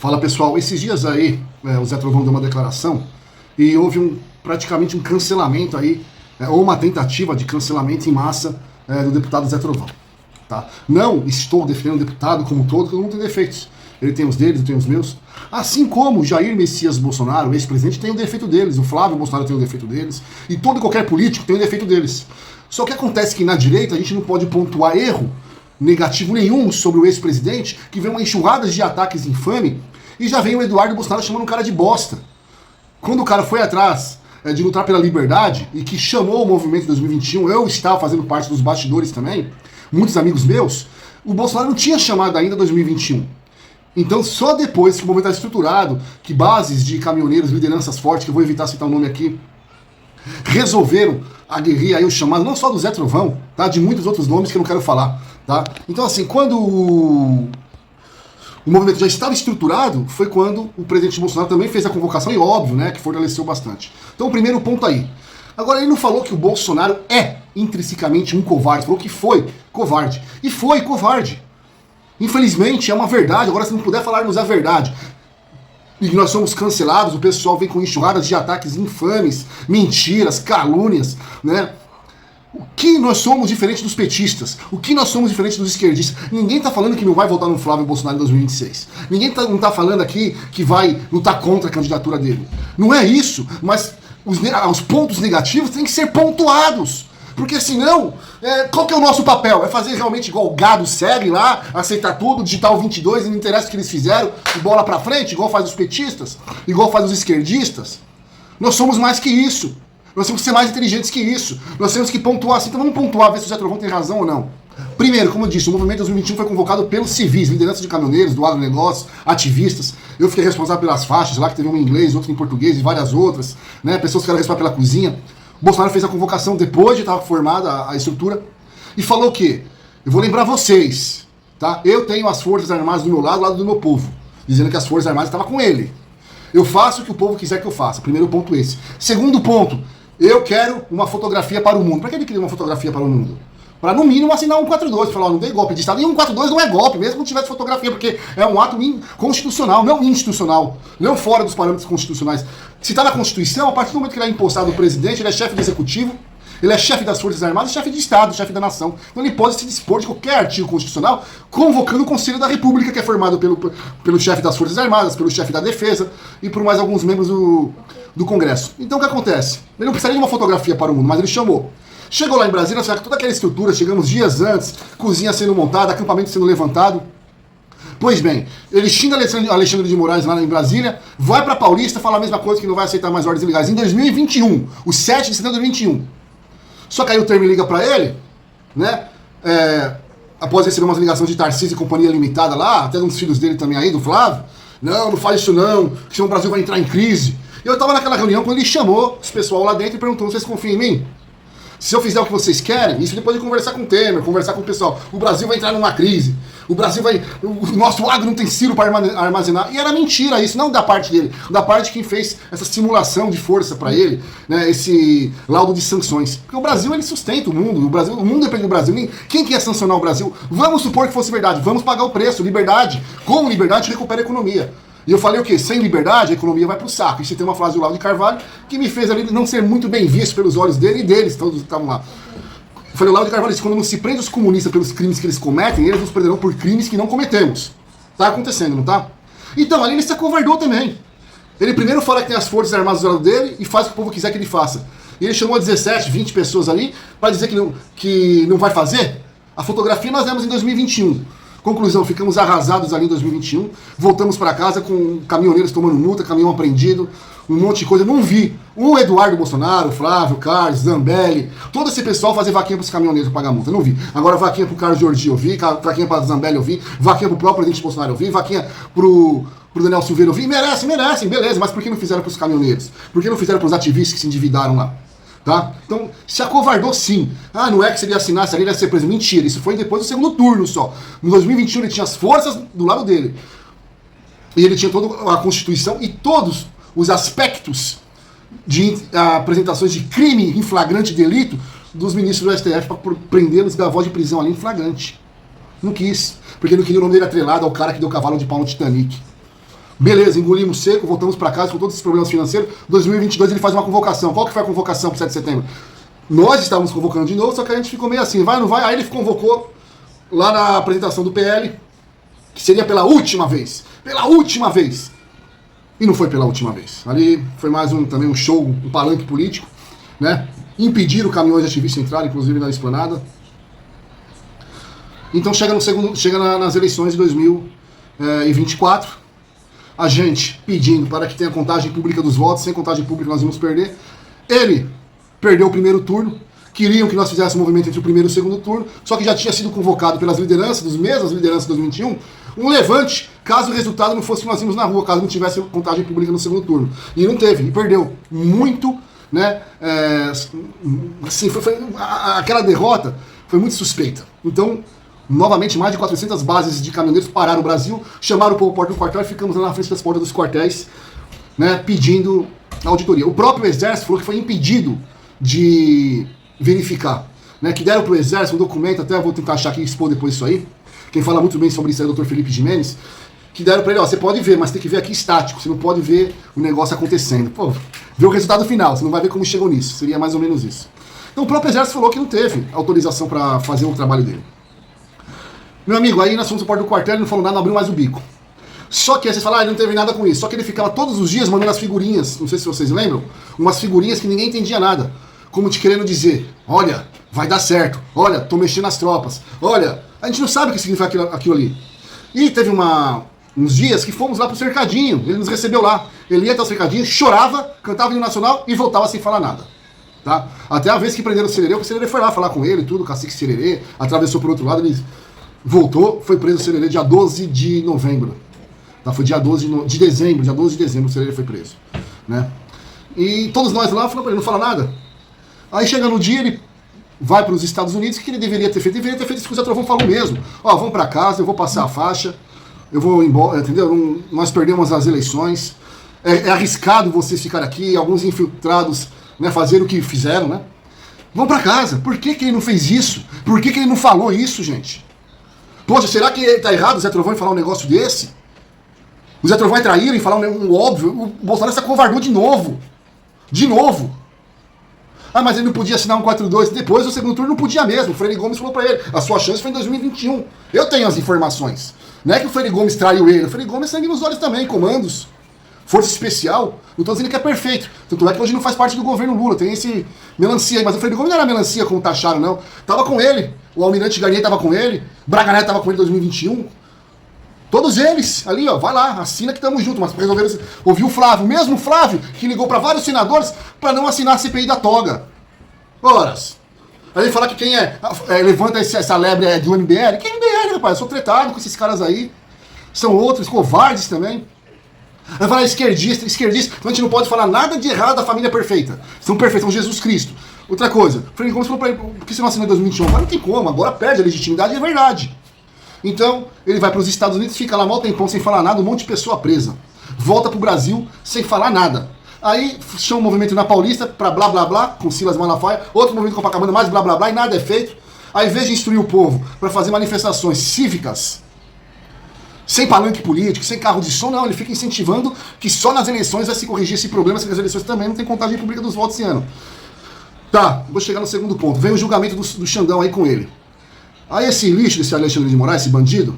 Fala pessoal, esses dias aí o Zé Trovão deu uma declaração e houve praticamente um cancelamento aí, ou uma tentativa de cancelamento em massa do deputado Zé Trovão. Tá? Não estou defendendo o deputado como todo mundo tem defeitos. Ele tem os deles, eu tenho os meus. Assim como Jair Messias Bolsonaro, o ex-presidente, tem o defeito deles, o Flávio Bolsonaro tem o defeito deles, e todo e qualquer político tem o defeito deles. Só que acontece que na direita a gente não pode pontuar erro negativo nenhum sobre o ex-presidente, que vem uma enxurrada de ataques infame, e já vem o Eduardo Bolsonaro chamando um cara de bosta. Quando o cara foi atrás de lutar pela liberdade, e que chamou o movimento de 2021, eu estava fazendo parte dos bastidores também, muitos amigos meus, o Bolsonaro não tinha chamado ainda 2021. Então só depois que o movimento está estruturado, que bases de caminhoneiros, lideranças fortes, que eu vou evitar citar o nome aqui, resolveram aguerrir aí o chamado, não só do Zé Trovão, tá? De muitos outros nomes que eu não quero falar. Tá? Então assim, quando o movimento já estava estruturado, foi quando o presidente Bolsonaro também fez a convocação, e óbvio, né, que fortaleceu bastante. Então o primeiro ponto aí. Agora ele não falou que o Bolsonaro é intrinsecamente um covarde, falou que foi covarde. E foi covarde. Infelizmente é uma verdade, agora se não puder falar-nos a verdade, e nós somos cancelados, o pessoal vem com enxurradas de ataques infames, mentiras, calúnias, né? O que nós somos diferente dos petistas? O que nós somos diferente dos esquerdistas? Ninguém está falando que não vai votar no Flávio Bolsonaro em 2026. Ninguém não está falando aqui que vai lutar contra a candidatura dele. Não é isso, mas os pontos negativos têm que ser pontuados. Porque senão, qual que é o nosso papel? É fazer realmente igual o gado segue lá, aceitar tudo, digitar o 22 e não interessa o que eles fizeram, e bola pra frente, igual faz os petistas, igual faz os esquerdistas? Nós somos mais que isso. Nós temos que ser mais inteligentes que isso. Nós temos que pontuar assim. Então vamos pontuar, ver se o Zé Trovão tem razão ou não. Primeiro, como eu disse, o movimento 2021 foi convocado pelos civis, liderança de caminhoneiros, do agronegócio, ativistas. Eu fiquei responsável pelas faixas lá, que teve uma em inglês, outra em português e várias outras, né? Pessoas que eram responsáveis pela cozinha. O Bolsonaro fez a convocação depois de estar formada a estrutura e falou o quê? Eu vou lembrar vocês, tá? Eu tenho as Forças Armadas do meu lado do meu povo, dizendo que as Forças Armadas estavam com ele. Eu faço o que o povo quiser que eu faça. Primeiro ponto esse. Segundo ponto, eu quero uma fotografia para o mundo. Para que ele queria uma fotografia para o mundo? Para, no mínimo, assinar 142, falar, não dei golpe de Estado. E 142 não é golpe, mesmo que não tivesse fotografia, porque é um ato constitucional, não institucional, não fora dos parâmetros constitucionais. Se está na Constituição, a partir do momento que ele é impostado o presidente, ele é chefe do Executivo, ele é chefe das Forças Armadas, chefe de Estado, chefe da nação. Então ele pode se dispor de qualquer artigo constitucional, convocando o Conselho da República, que é formado pelo chefe das Forças Armadas, pelo chefe da Defesa e por mais alguns membros do Congresso. Então o que acontece? Ele não precisaria de uma fotografia para o mundo, mas ele chamou. Chegou lá em Brasília, toda aquela estrutura, chegamos dias antes, cozinha sendo montada, acampamento sendo levantado. Pois bem, ele xinga Alexandre de Moraes lá em Brasília, vai para Paulista, fala a mesma coisa, que não vai aceitar mais ordens ilegais em 2021, o 7 de setembro de 2021. Só que aí o Temer liga para ele, né, após receber umas ligações de Tarcísio e Companhia Limitada lá, até uns filhos dele também aí, do Flávio, não faz isso não, que senão o Brasil vai entrar em crise. Eu tava naquela reunião quando ele chamou os pessoal lá dentro e perguntou, vocês confiam em mim? Se eu fizer o que vocês querem, isso depois de conversar com o Temer, conversar com o pessoal, o Brasil vai entrar numa crise, o nosso agro não tem Ciro para armazenar. E era mentira isso, não da parte dele, da parte de quem fez essa simulação de força para ele, né, esse laudo de sanções. Porque o Brasil, ele sustenta o mundo, o mundo depende do Brasil. Quem quer sancionar o Brasil? Vamos supor que fosse verdade, vamos pagar o preço, liberdade. Com liberdade recupera a economia. E eu falei o quê? Sem liberdade, a economia vai pro saco. E você tem uma frase do Olavo de Carvalho que me fez ali não ser muito bem visto pelos olhos dele e deles, todos que estavam lá. Eu falei, o Olavo de Carvalho disse, quando não se prende os comunistas pelos crimes que eles cometem, eles nos prenderão por crimes que não cometemos. Tá acontecendo, não tá? Então, ali ele se acovardou também. Ele primeiro fala que tem as Forças Armadas do lado dele e faz o que o povo quiser que ele faça. E ele chamou 17, 20 pessoas ali para dizer que não vai fazer. A fotografia nós demos em 2021. Conclusão, ficamos arrasados ali em 2021, voltamos para casa com caminhoneiros tomando multa, caminhão apreendido, um monte de coisa. Não vi o Eduardo Bolsonaro, o Flávio, o Carlos, Zambelli, todo esse pessoal fazer vaquinha para os caminhoneiros pagar multa, não vi. Agora vaquinha para o Carlos Jordi eu vi, vaquinha para o Zambelli eu vi, vaquinha para o próprio presidente Bolsonaro eu vi, vaquinha pro Daniel Silveira eu vi. Merecem, beleza, mas por que não fizeram para os caminhoneiros? Por que não fizeram para os ativistas que se endividaram lá? Tá? Então, se acovardou sim. não é que se ele assinasse ali, ele ia ser preso. Mentira, isso foi depois do segundo turno só. No 2021 ele tinha as forças do lado dele. E ele tinha toda a Constituição e todos os aspectos de apresentações de crime em flagrante delito dos ministros do STF para prendê-los e dar voz de prisão ali em flagrante. Não quis, porque não queria o nome dele atrelado ao cara que deu cavalo de pau no Titanic. Beleza, engolimos seco, voltamos para casa com todos esses problemas financeiros. 2022 ele faz uma convocação. Qual que foi a convocação para 7 de setembro? Nós estávamos convocando de novo, só que a gente ficou meio assim, vai ou não vai? Aí ele convocou lá na apresentação do PL, que seria pela última vez. Pela última vez. E não foi pela última vez. Ali foi mais também um show, um palanque político, né? Impediram caminhões de ativistas entrarem, inclusive na esplanada. Então chega nas eleições de 2024, a gente pedindo para que tenha contagem pública dos votos, sem contagem pública nós íamos perder. Ele perdeu o primeiro turno, queriam que nós fizéssemos um movimento entre o primeiro e o segundo turno, só que já tinha sido convocado pelas lideranças, das mesmas lideranças de 2021, um levante, caso o resultado não fosse que nós íamos na rua, caso não tivesse contagem pública no segundo turno. E não teve, e perdeu muito, né? Assim, aquela derrota foi muito suspeita. Então, novamente, mais de 400 bases de caminhoneiros pararam o Brasil, chamaram o povo porta do quartel e ficamos lá na frente das portas dos quartéis, né, pedindo auditoria. O próprio Exército falou que foi impedido de verificar, né, que deram para o Exército um documento, até vou tentar achar aqui e expor depois isso aí, quem fala muito bem sobre isso é o Dr. Felipe Jimenez, que deram para ele, ó, você pode ver, mas tem que ver aqui estático, você não pode ver o negócio acontecendo. Pô, vê o resultado final, você não vai ver como chegou nisso, seria mais ou menos isso. Então o próprio Exército falou que não teve autorização para fazer o trabalho dele. Meu amigo, aí nós fomos no porta do quartel, ele não falou nada, não abriu mais o bico. Só que aí vocês falam, ele não teve nada com isso. Só que ele ficava todos os dias mandando as figurinhas, não sei se vocês lembram, umas figurinhas que ninguém entendia nada. Como te querendo dizer, olha, vai dar certo, olha, tô mexendo nas tropas, olha, a gente não sabe o que significa aquilo ali. E teve uns dias que fomos lá pro cercadinho, ele nos recebeu lá. Ele ia até o cercadinho, chorava, cantava o hino nacional e voltava sem falar nada. Tá? Até a vez que prenderam o Sererê foi lá falar com ele, tudo, o cacique Sererê, atravessou por outro lado, ele voltou, foi preso o Sererê dia 12 de novembro. Tá? Foi dia 12 de dezembro, dia 12 de dezembro o Sererê foi preso. Né? E todos nós lá falamos pra ele, não fala nada. Aí chega no dia, ele vai para os Estados Unidos, o que ele deveria ter feito? Deveria ter feito isso que o Zé Trovão falou mesmo. Ó, vamos para casa, eu vou passar a faixa, eu vou embora, entendeu? Nós perdemos as eleições, é arriscado vocês ficar aqui, alguns infiltrados, né, fazer o que fizeram, né? Vão para casa. Por que ele não fez isso? Por que ele não falou isso, gente? Poxa, será que tá errado o Zé Trovão em falar um negócio desse? O Zé Trovão é traíra em falar um óbvio? O Bolsonaro se acovardou de novo. De novo. Ah, mas ele não podia assinar um 4-2. Depois do segundo turno não podia mesmo. O Freire Gomes falou pra ele, a sua chance foi em 2021. Eu tenho as informações. Não é que o Freire Gomes traiu ele. O Freire Gomes é sangue nos olhos também, comandos. Força especial. Não tô dizendo que é perfeito. Tanto é que hoje não faz parte do governo Lula. Tem esse melancia aí. Mas o Freire Gomes não era melancia como taxaram, não. Tava com ele. O Almirante Garnier tava com ele. Braga Neto tava com ele em 2021. Todos eles, ali, ó, vai lá, assina que tamo junto, mas resolveram ouvir o Flávio, mesmo o Flávio, que ligou para vários senadores para não assinar a CPI da toga. Horas. Aí ele fala que quem levanta essa lebre do MBL. Que MBL, rapaz? Eu sou tretado com esses caras aí. São outros, covardes também. Aí fala esquerdista. Então a gente não pode falar nada de errado da família perfeita. São perfeitos, são Jesus Cristo. Outra coisa, o Freire Gomes falou pra ele, por que você não assinou em 2021? Agora não tem como, agora perde a legitimidade, é verdade. Então, ele vai para os Estados Unidos, fica lá mal tempão sem falar nada, um monte de pessoa presa. Volta pro Brasil sem falar nada. Aí chama um movimento na Paulista para blá blá blá, com Silas Malafaia, outro movimento com Copacabana, mais blá blá blá, e nada é feito. Aí, em vez de instruir o povo para fazer manifestações cívicas, sem palanque político, sem carro de som, não, ele fica incentivando que só nas eleições vai se corrigir esse problema, se nas eleições também não tem contagem pública dos votos esse ano. Tá, vou chegar no segundo ponto. Vem o julgamento do Xandão aí com ele. Aí esse lixo, esse Alexandre de Moraes, esse bandido,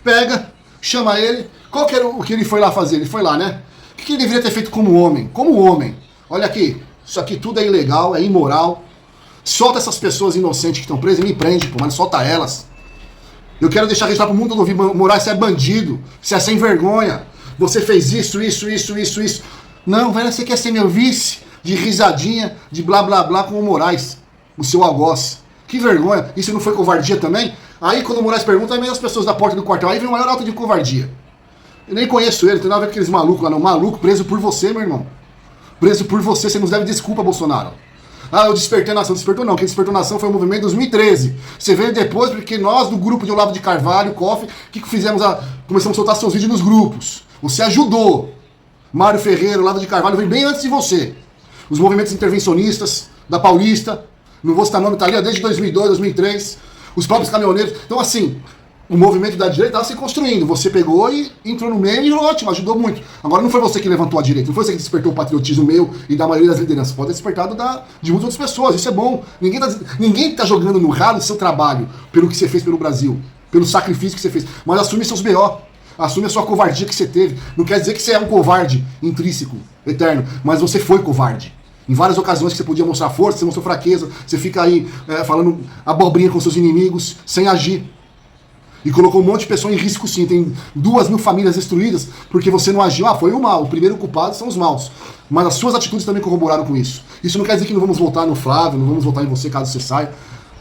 pega, chama ele. Qual que era o que ele foi lá fazer? Ele foi lá, né? O que ele deveria ter feito como homem? Como homem. Olha aqui, isso aqui tudo é ilegal, é imoral. Solta essas pessoas inocentes que estão presas e me prende, pô, mas solta elas. Eu quero deixar registrado pro mundo todo ouvir, Moraes, você é bandido, você é sem vergonha. Você fez isso. Não, velho, você quer ser meu vice? De risadinha, de blá blá blá com o Moraes, o seu algoz. Que vergonha, isso não foi covardia também? Aí quando o Moraes pergunta, aí vem as pessoas da porta do quartel, aí vem o maior ato de covardia. Eu nem conheço ele, tem nada a ver com aqueles malucos lá não. Maluco, preso por você, meu irmão. Preso por você, você nos deve desculpa, Bolsonaro. Ah, eu despertei a nação. Despertou não, quem despertou a nação foi o movimento de 2013. Você veio depois porque nós, do grupo de Olavo de Carvalho, COF, que fizemos começamos a soltar seus vídeos nos grupos. Você ajudou. Mário Ferreira, Olavo de Carvalho, veio bem antes de você. Os movimentos intervencionistas da Paulista, não vou citar nome, tá ali desde 2002, 2003, os próprios caminhoneiros. Então, assim, o movimento da direita estava se construindo. Você pegou e entrou no meio e ótimo, ajudou muito. Agora não foi você que levantou a direita, não foi você que despertou o patriotismo meu e da maioria das lideranças. Pode ter despertado de muitas outras pessoas, isso é bom. Ninguém tá jogando no ralo o seu trabalho pelo que você fez pelo Brasil, pelo sacrifício que você fez. Mas assume seus BO, assume a sua covardia que você teve. Não quer dizer que você é um covarde intrínseco, eterno, mas você foi covarde. Em várias ocasiões que você podia mostrar força, você mostrou fraqueza, você fica aí falando abobrinha com seus inimigos, sem agir. E colocou um monte de pessoas em risco sim. Tem 2.000 famílias destruídas porque você não agiu. Foi o mal. O primeiro culpado são os maus. Mas as suas atitudes também corroboraram com isso. Isso não quer dizer que não vamos votar no Flávio, não vamos votar em você caso você saia.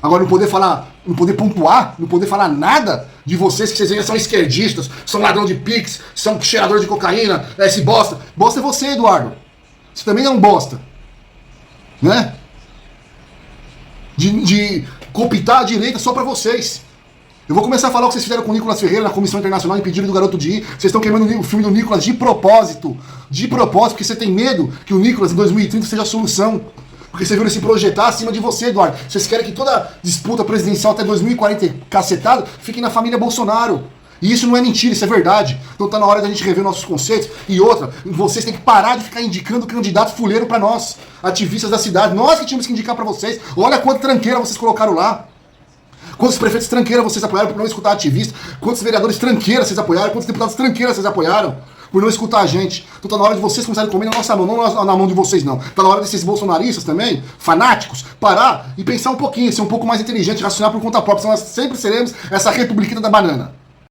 Agora não poder falar, não poder pontuar, não poder falar nada de vocês, que vocês são esquerdistas, são ladrão de pix, são cheirador de cocaína, esse bosta. Bosta é você, Eduardo. Você também é um bosta. Né? De cooptar a direita só pra vocês. Eu vou começar a falar o que vocês fizeram com o Nicolas Ferreira na Comissão Internacional, impediram do garoto de ir. Vocês estão queimando o filme do Nicolas de propósito. De propósito, porque você tem medo que o Nicolas em 2030 seja a solução. Porque você viu ele se projetar acima de você, Eduardo. Vocês querem que toda disputa presidencial até 2040 cacetado fique na família Bolsonaro. E isso não é mentira, isso é verdade. Então tá na hora da gente rever nossos conceitos. E outra, vocês têm que parar de ficar indicando candidato fuleiro pra nós, ativistas da cidade. Nós que tínhamos que indicar pra vocês. Olha quanta tranqueira vocês colocaram lá. Quantos prefeitos tranqueira vocês apoiaram por não escutar ativista? Quantos vereadores tranqueira vocês apoiaram? Quantos deputados tranqueira vocês apoiaram por não escutar a gente? Então tá na hora de vocês começarem a comer na nossa mão, não na mão de vocês não. Tá na hora desses bolsonaristas também, fanáticos, parar e pensar um pouquinho, ser um pouco mais inteligente, raciocinar por conta própria, senão nós sempre seremos essa republicana da banana.